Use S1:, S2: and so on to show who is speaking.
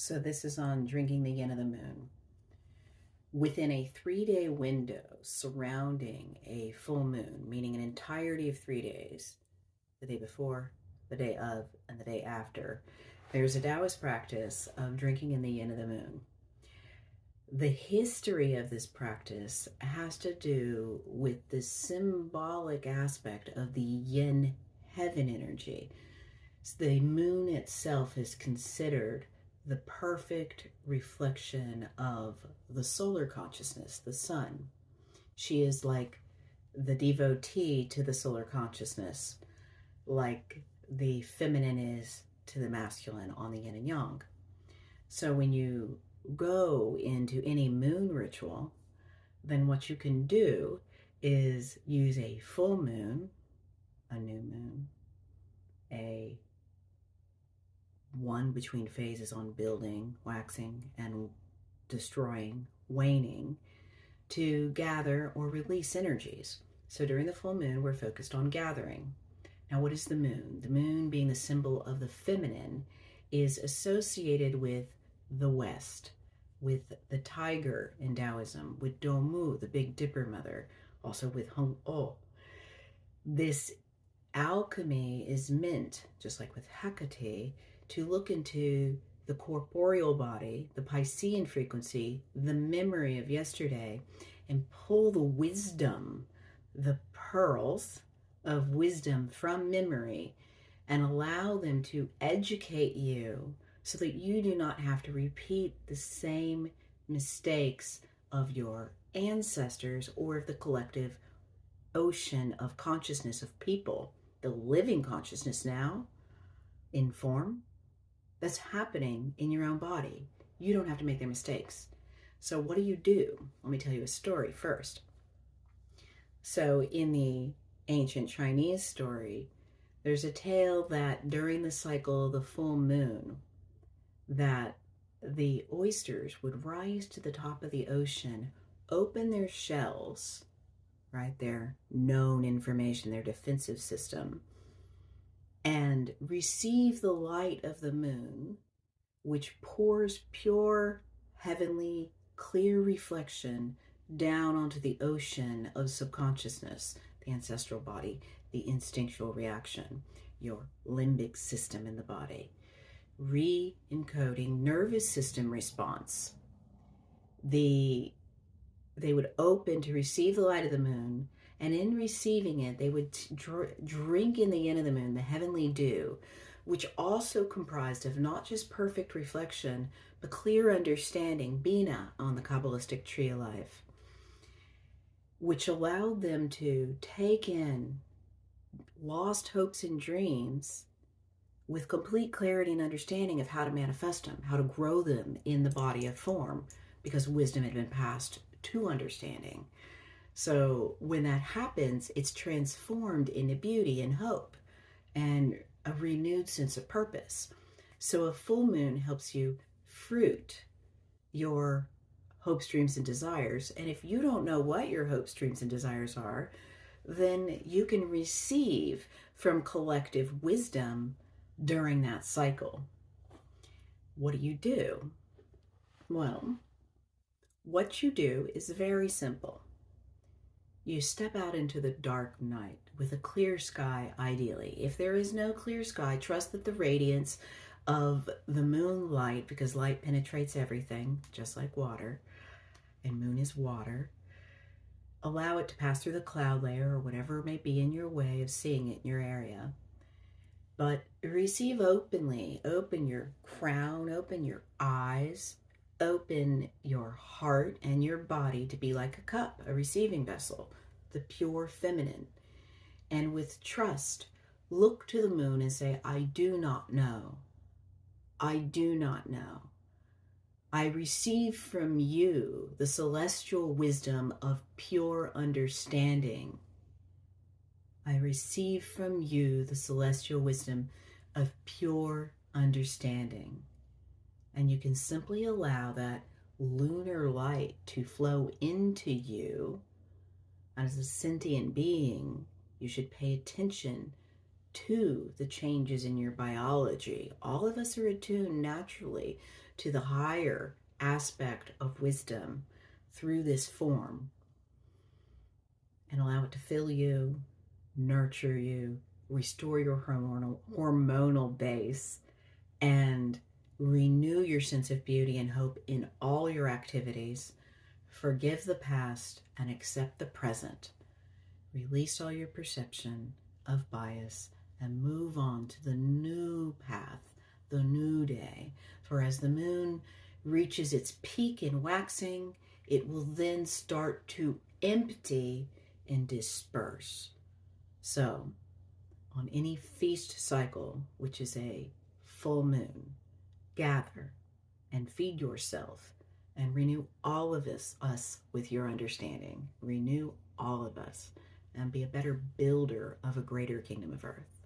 S1: So this is on drinking the yin of the moon. Within a 3-day window surrounding a full moon, meaning an entirety of 3 days, the day before, the day of, and the day after, there's a Daoist practice of drinking in the yin of the moon. The history of this practice has to do with the symbolic aspect of the yin heaven energy. So the moon itself is considered the perfect reflection of the solar consciousness, the sun. She is like the devotee to the solar consciousness, like the feminine is to the masculine on the yin and yang. So when you go into any moon ritual, then what you can do is use a full moon, a new moon, a one between phases on building, waxing, and destroying, waning, to gather or release energies. So during the full moon, we're focused on gathering. Now, what is the moon? The moon, being the symbol of the feminine, is associated with the West, with the tiger in Taoism, with Domu, the Big Dipper Mother, also with Hong O. This alchemy is meant, just like with Hecate, to look into the corporeal body, the Piscean frequency, the memory of yesterday, and pull the wisdom, the pearls of wisdom from memory, and allow them to educate you so that you do not have to repeat the same mistakes of your ancestors or of the collective ocean of consciousness of people, the living consciousness now in form that's happening in your own body. You don't have to make their mistakes. So what do? Let me tell you a story first. So in the ancient Chinese story, there's a tale that during the cycle of the full moon, that the oysters would rise to the top of the ocean, open their shells, right, their known information, their defensive system, and receive the light of the moon, which pours pure, heavenly, clear reflection down onto the ocean of subconsciousness, the ancestral body, the instinctual reaction, your limbic system in the body, re-encoding nervous system response. They would open to receive the light of the moon, and in receiving it, they would drink in the yin of the moon, the heavenly dew, which also comprised of not just perfect reflection, but clear understanding, Bina on the Kabbalistic tree of life, which allowed them to take in lost hopes and dreams with complete clarity and understanding of how to manifest them, how to grow them in the body of form, because wisdom had been passed to understanding. So when that happens, it's transformed into beauty and hope and a renewed sense of purpose. So a full moon helps you fruit your hopes, dreams, and desires. And if you don't know what your hopes, dreams, and desires are, then you can receive from collective wisdom during that cycle. What do? Well, what you do is very simple. You step out into the dark night with a clear sky, ideally. If there is no clear sky, trust that the radiance of the moonlight, because light penetrates everything, just like water, and moon is water, allow it to pass through the cloud layer or whatever may be in your way of seeing it in your area. But receive openly. Open your crown, open your eyes, open your heart and your body to be like a cup, a receiving vessel, the pure feminine. And with trust, look to the moon and say, I do not know. I do not know. I receive from you the celestial wisdom of pure understanding. I receive from you the celestial wisdom of pure understanding. And you can simply allow that lunar light to flow into you. As a sentient being, you should pay attention to the changes in your biology. All of us are attuned naturally to the higher aspect of wisdom through this form, and allow it to fill you, nurture you, restore your hormonal base, and renew your sense of beauty and hope in all your activities. Forgive the past and accept the present. Release all your perception of bias and move on to the new path, the new day. For as the moon reaches its peak in waxing, it will then start to empty and disperse. So, on any feast cycle, which is a full moon, gather and feed yourself and renew all of us with your understanding. Renew all of us and be a better builder of a greater kingdom of earth.